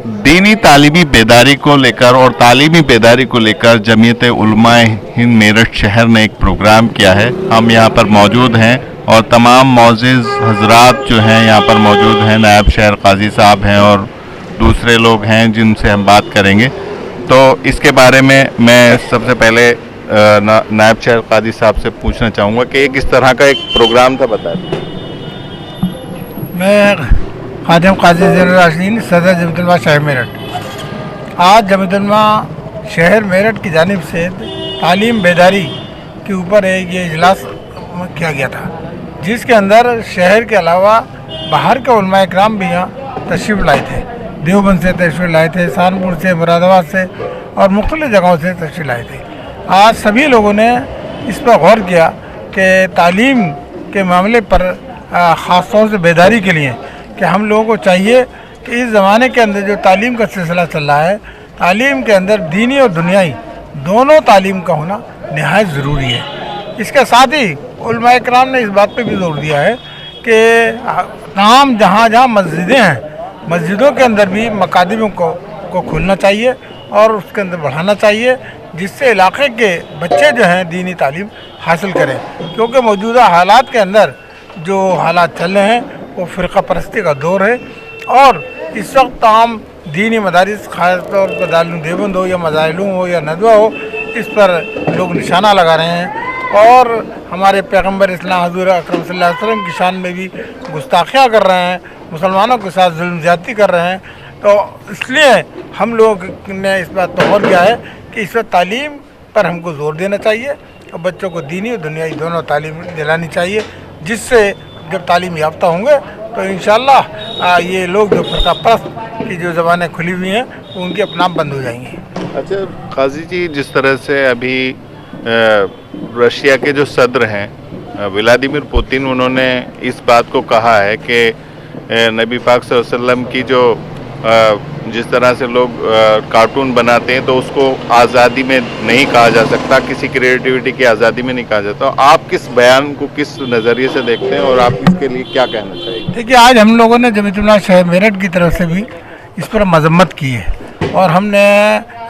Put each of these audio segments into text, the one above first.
दीनी तालीमी बेदारी को लेकर और तालीमी बेदारी को लेकर जमीयत उलमाए हिंद मेरठ शहर ने एक प्रोग्राम किया है। हम यहाँ पर मौजूद हैं और तमाम मौजिज़ हजरात जो हैं यहाँ पर मौजूद हैं। नायब शहर काजी साहब हैं और दूसरे लोग हैं जिनसे हम बात करेंगे। तो इसके बारे में मैं सबसे पहले नायब शहर काजी साहब से पूछना चाहूँगा कि किस तरह का एक प्रोग्राम था, बता दें। मैं खादिम काजी ज़ैनुल-आबिदीन सदर जमीयत उलमा शहर मेरठ। आज जमीयत उलमा शहर मेरठ की जानिब से तालीम बेदारी के ऊपर ये इजलास किया गया था, जिसके अंदर शहर के अलावा बाहर के उलमा इकराम भी यहाँ तशरीफ़ लाए थे। देवबंद से तशरीफ़ लाए थे, सहारनपुर से, मुरादाबाद से और मुख्तलिफ़ जगहों से तशरीफ़ लाए थे। आज सभी लोगों ने इस पर गौर किया कि तालीम के मामले पर ख़ास तौर से बेदारी के लिए कि हम लोगों को चाहिए कि इस ज़माने के अंदर जो तालीम का सिलसिला चल रहा है, तालीम के अंदर दीनी और दुनियाई दोनों तालीम का होना नहायत ज़रूरी है। इसके साथ ही उलमा इकराम ने इस बात पे भी जोर दिया है कि तमाम जहाँ जहाँ मस्जिदें हैं, मस्जिदों के अंदर भी मकादिमों को खोलना चाहिए और उसके अंदर बढ़ाना चाहिए, जिससे इलाके के बच्चे जो हैं दीनी तालीम हासिल करें। क्योंकि मौजूदा हालात के अंदर जो हालात चल रहे हैं वो फ़िरक़ा परस्ती का दौर है और इस वक्त तमाम दीनी मदारिस ख़ास तौर पर दारुल देवबंद हो या मज़ाहिलूम हो या नदवा हो, इस पर लोग निशाना लगा रहे हैं और हमारे पैगम्बर इस्लाम हज़ूर अकरम सल्लल्लाहु अलैहि वसल्लम की शान में भी गुस्ताखियाँ कर रहे हैं, मुसलमानों के साथ जुल्म ज़्यादती कर रहे हैं। तो इसलिए हम लोग ने इस बात पर गौर किया है कि इस वक्त तालीम पर हमको ज़ोर देना चाहिए और बच्चों को दीनी और दुनियाई दोनों तालीम दिलानी चाहिए, जिससे जब तालीम याफ्ता होंगे तो इंशाअल्लाह ये लोग जो फ़िरक़ा परस्त की जो ज़बानें खुली हुई हैं वो उनकी अपना बंद हो जाएंगी। अच्छा काजी जी, जिस तरह से अभी रशिया के जो सदर हैं व्लादिमीर पुतिन, उन्होंने इस बात को कहा है कि नबी पाक सल्लल्लाहु अलैहि वसल्लम की जो जिस तरह से लोग कार्टून बनाते हैं तो उसको आज़ादी में नहीं कहा जा सकता, किसी क्रिएटिविटी की आज़ादी में नहीं कहा जाता। आप किस बयान को किस नज़रिए से देखते हैं और आप इसके लिए क्या कहना चाहिए? देखिए, आज हम लोगों ने जमीयत उलमा शहर मेरठ की तरफ से भी इस पर मजम्मत की है और हमने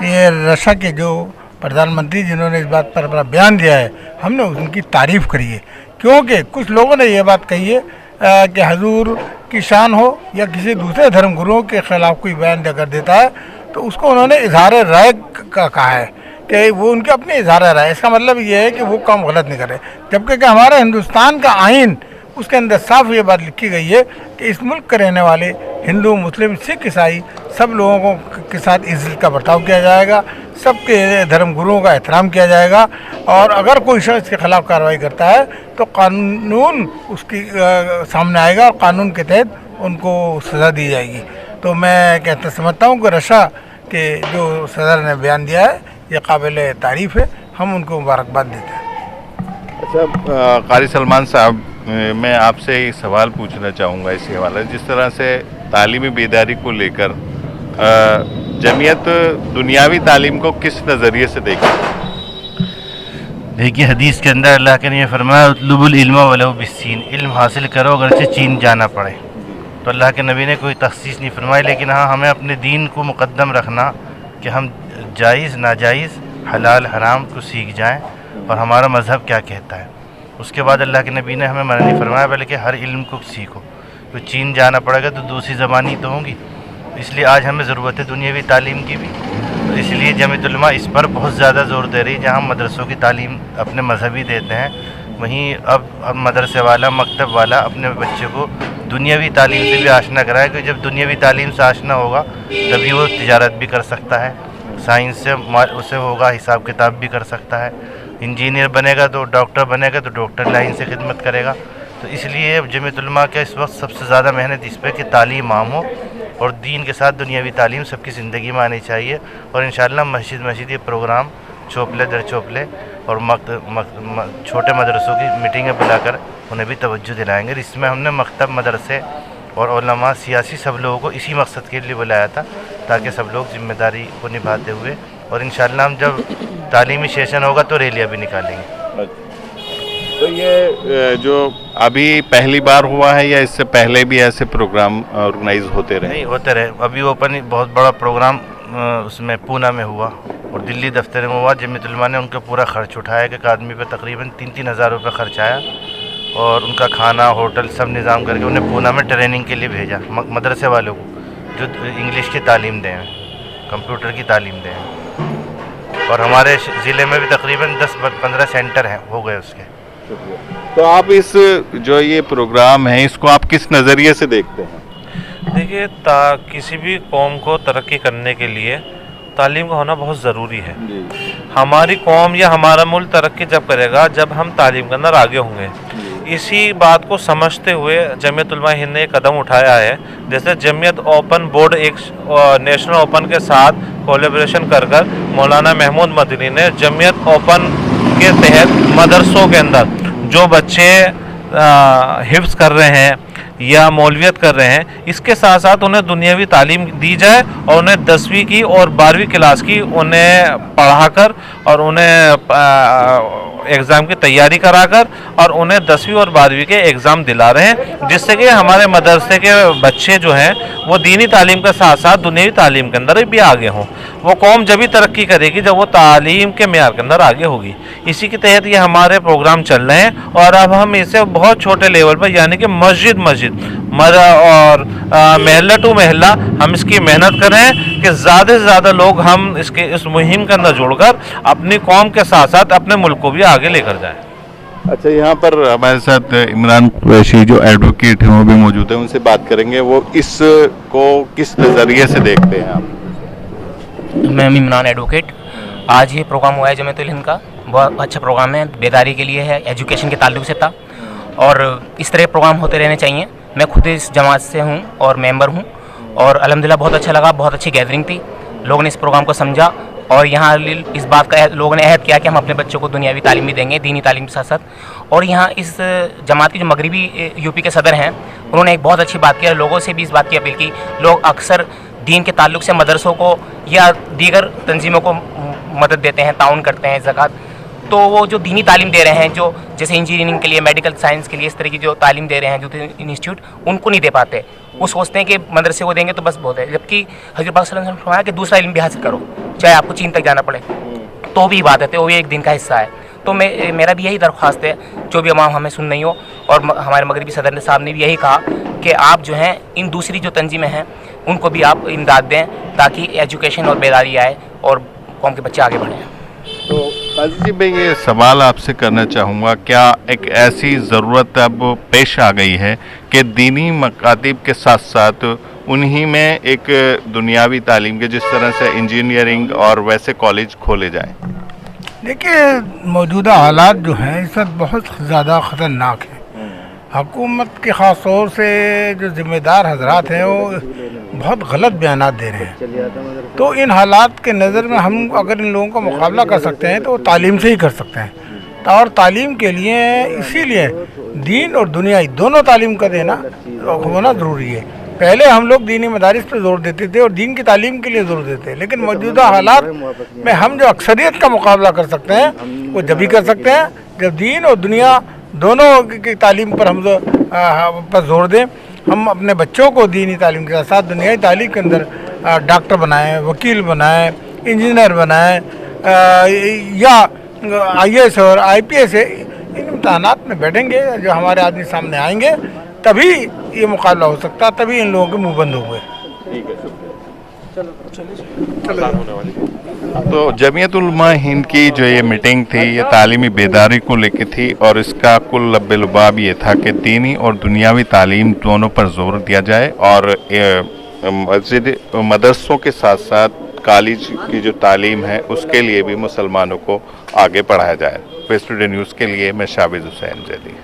ये रशिया के जो प्रधानमंत्री जिन्होंने इस बात पर अपना बयान दिया है, हमने उनकी तारीफ़ करी है। क्योंकि कुछ लोगों ने ये बात कही है कि हजूर की शान हो या किसी दूसरे धर्म गुरुओं के ख़िलाफ़ कोई बयान अगर देता है तो उसको उन्होंने इजहार राय का कहा है कि वो उनके अपने इजहार राय। इसका मतलब ये है कि वो काम गलत नहीं कर रहे, जबकि कि हमारे हिंदुस्तान का आइन उसके अंदर साफ ये बात लिखी गई है कि इस मुल्क के रहने वाले हिंदू, मुस्लिम, सिख, ईसाई सब लोगों को के साथ इज्जत का बर्ताव किया जाएगा, सबके धर्म गुरुओं का एहतराम किया जाएगा और अगर कोई शख्स के ख़िलाफ़ कार्रवाई करता है तो कानून उसकी सामने आएगा और कानून के तहत उनको सज़ा दी जाएगी। तो मैं समझता हूँ कि रशिया के जो सदर ने बयान दिया है ये काबिल तारीफ़ है, हम उनको मुबारकबाद देते हैं। अच्छा कारी सलमान साहब, मैं आपसे एक सवाल पूछना चाहूँगा इसी हवाले, जिस तरह से तालीमी बेदारी को लेकर जमीयत दुनियावी तालीम को किस नज़रिए से देखती है? देखिए, हदीस के अंदर अल्लाह के ने फरमाया उतलुबुल इल्म वलौ बिस्सीन, इल्म हासिल करो अगर से चीन जाना पड़े। तो अल्लाह के नबी ने कोई तखसीस नहीं फरमाई, लेकिन हाँ हमें अपने दीन को मुक़द्दम रखना कि हम जायज़ नाजायज़ हलाल हराम को सीख जाएं और हमारा मज़हब क्या कहता है। उसके बाद अल्लाह के नबी ने हमें मना नहीं फरमाया बल्कि हर इल्म को सीखो। तो चीन जाना पड़ेगा तो दूसरी ज़बानी तो होंगी, इसलिए आज हमें ज़रूरत है दुनियावी तालीम की भी। तो इसलिए जमीयत उलमा इस पर बहुत ज़्यादा ज़ोर दे रही है। जहाँ मदरसों की तालीम अपने मजहबी देते हैं, वहीं अब मदरसे वाला, मकतब वाला अपने बच्चे को दुनियावी तालीम से भी आशना कराए, कि जब दुनियावी तालीम से आशना होगा तभी वो तिजारत भी कर सकता है, साइंस से उसे होगा, हिसाब किताब भी कर सकता है, इंजीनियर बनेगा तो डॉक्टर बनेगा तो डॉक्टर लाइन से खिदमत करेगा। तो इसलिए जमीयत उलमा का इस वक्त सबसे ज़्यादा मेहनत इस पर कि तालीम आम हो और दीन के साथ दुनियावी तालीम सबकी ज़िंदगी में आनी चाहिए। और इंशाअल्लाह मस्जिद ये प्रोग्राम चोपले दर चोपले और छोटे मदरसों की मीटिंगें बुलाकर उन्हें भी तवज्जो दिलाएंगे। इसमें हमने मकतब, मदरसे और उलमा, सियासी सब लोगों को इसी मकसद के लिए बुलाया था ताकि सब लोग ज़िम्मेदारी को निभाते हुए, और इंशाअल्लाह हम जब तालीमी सेशन होगा तो रैलियाँ भी निकालेंगे। تو یہ جو ابھی پہلی بار ہوا ہے یا اس سے پہلے بھی ایسے پروگرام آرگنائز ہوتے رہے؟ نہیں ہوتے رہے. ابھی اوپن بہت بڑا پروگرام اس میں پونا میں ہوا اور دلی دفتر میں ہوا. جمعیت علماء نے ان کا پورا خرچ اٹھایا کہ ایک آدمی پہ تقریباً 3-3 ہزار روپے خرچ آیا اور ان کا کھانا ہوٹل سب نظام کر کے انہیں پونا میں ٹریننگ کے لیے بھیجا مدرسے والوں کو جو انگلش کی تعلیم دیں, کمپیوٹر کی تعلیم دیں. اور ہمارے ضلع میں بھی تقریباً 10-15 سینٹر ہیں ہو گئے اس کے. تو آپ اس جو یہ پروگرام ہے اس کو آپ کس نظریے سے دیکھتے ہیں؟ دیکھیے کسی بھی قوم کو ترقی کرنے کے لیے تعلیم کا ہونا بہت ضروری ہے. ہماری قوم یا ہمارا ملک ترقی جب کرے گا جب ہم تعلیم کے اندر آگے ہوں گے. اسی بات کو سمجھتے ہوئے جمعیت علماء ہند نے ایک قدم اٹھایا ہے. جیسے جمعیت اوپن بورڈ ایک نیشنل اوپن کے ساتھ کولیبریشن کر مولانا محمود مدنی نے جمعیت اوپن کے تحت مدرسوں کے اندر جو بچے حفظ کر رہے ہیں یا مولویت کر رہے ہیں اس کے ساتھ ساتھ انہیں دنیاوی تعلیم دی جائے اور انہیں 10ویں کی اور 12ویں کلاس کی انہیں پڑھا کر اور انہیں ایگزام کی تیاری کرا کر اور انہیں 10ویں اور 12ویں کے ایگزام دلا رہے ہیں, جس سے کہ ہمارے مدرسے کے بچے جو ہیں وہ دینی تعلیم کے ساتھ ساتھ دنیاوی تعلیم کے اندر بھی آگے ہوں. وہ قوم جب ہی ترقی کرے گی جب وہ تعلیم کے معیار کے اندر آگے ہوگی. اسی کے تحت یہ ہمارے پروگرام چل رہے ہیں اور اب ہم اسے بہت چھوٹے لیول پر یعنی کہ مسجد اور محلہ ٹو محلہ ہم اس کی محنت کریں کہ زیادہ سے زیادہ لوگ ہم اس مہم کے اندر جڑ کر اپنی قوم کے ساتھ ساتھ اپنے ملک کو بھی آگے لے کر جائیں. اچھا, یہاں پر ہمارے ساتھ عمران قریشی جو ایڈوکیٹ ہیں وہ بھی موجود ہیں, ان سے بات کریں گے. وہ اس کو کس نظریے سے دیکھتے ہیں آپ؟ میں عمران ایڈوکیٹ. آج یہ پروگرام ہوا ہے جمعیت الہند کا, بہت اچھا پروگرام ہے, بیداری کے لیے ہے, ایجوکیشن کے تعلق سے تھا اور اس طرح پروگرام ہوتے رہنے چاہیے. میں خود اس جماعت سے ہوں اور ممبر ہوں اور الحمدللہ بہت اچھا لگا, بہت اچھی گیدرنگ تھی. لوگوں نے اس پروگرام کو سمجھا اور یہاں اس بات کا لوگوں نے عہد کیا کہ ہم اپنے بچوں کو دنیاوی تعلیم بھی دیں گے, دینی تعلیم کے ساتھ ساتھ. اور یہاں اس جماعت کے جو مغربی یو پی کے صدر ہیں انہوں نے ایک بہت اچھی بات کی اور لوگوں سے بھی اس بات کی اپیل کی. لوگ اکثر دین کے تعلق سے مدرسوں کو یا دیگر تنظیموں کو مدد دیتے ہیں, تعاون کرتے ہیں, زکوٰۃ, تو وہ جو دینی تعلیم دے رہے ہیں جو جیسے انجینئرنگ کے لیے, میڈیکل سائنس کے لیے اس طرح کی جو تعلیم دے رہے ہیں جو انسٹیٹیوٹ, ان کو نہیں دے پاتے. وہ سوچتے ہیں کہ مدرسے کو دیں گے تو بس بہت ہے, جبکہ حضرت پاک صلی اللہ علیہ وسلم نے فرمایا کہ دوسرا علم بھی حاصل کرو, چاہے آپ کو چین تک جانا پڑے, تو بھی عبادت ہے, وہ بھی ایک دن کا حصہ ہے. تو میرا بھی یہی درخواست ہے, جو بھی عوام ہمیں سن نہیں ہو, اور ہمارے مغربی صدر صاحب نے بھی یہی کہا کہ آپ جو ہیں ان دوسری جو تنظیمیں ہیں ان کو بھی آپ امداد دیں تاکہ ایجوکیشن اور بیداری آئے اور قوم کے بچے آگے بڑھیں. تو قاضی جی میں یہ سوال آپ سے کرنا چاہوں گا, کیا ایک ایسی ضرورت اب پیش آ گئی ہے کہ دینی مکاتب کے ساتھ ساتھ انہی میں ایک دنیاوی تعلیم کے جس طرح سے انجینئرنگ اور ویسے کالج کھولے جائیں؟ دیکھیے موجودہ حالات جو ہیں اس وقت بہت زیادہ خطرناک ہیں. حکومت کے خاص طور سے جو ذمہ دار حضرات ہیں وہ بہت غلط بیانات دے رہے ہیں. تو ان حالات کے نظر میں ہم اگر ان لوگوں کا مقابلہ کر سکتے ہیں تو وہ تعلیم سے ہی کر سکتے ہیں. اور تعلیم کے لیے اسی لیے دین اور دنیائی دونوں تعلیم کا دینا ہونا ضروری ہے. پہلے ہم لوگ دینی مدارس پہ زور دیتے تھے اور دین کی تعلیم کے لیے زور دیتے ہیں, لیکن موجودہ حالات میں ہم جو اکثریت کا مقابلہ کر سکتے ہیں وہ جبھی کر سکتے ہیں جب دین اور دنیا دونوں کی تعلیم پر ہم پر زور دیں. ہم اپنے بچوں کو دینی تعلیم کے ساتھ دنیائی تعلیم کے اندر ڈاکٹر بنائیں, وکیل بنائیں, انجینئر بنائیں, یا IAS اور IPS ان امتحانات میں بیٹھیں گے جو ہمارے آدمی سامنے آئیں گے تبھی یہ مقابلہ ہو سکتا ہے, تبھی ان لوگوں کے منہ بند ہوئے. تو جمعیت علماء ہند کی جو یہ میٹنگ تھی یہ تعلیمی بیداری کو لے کے تھی اور اس کا کل لب لباب یہ تھا کہ دینی اور دنیاوی تعلیم دونوں پر زور دیا جائے اور مدرسوں کے ساتھ ساتھ کالج کی جو تعلیم ہے اس کے لیے بھی مسلمانوں کو آگے پڑھایا جائے. فیس ٹو ڈے نیوز کے لیے میں شابز حسین زیدی.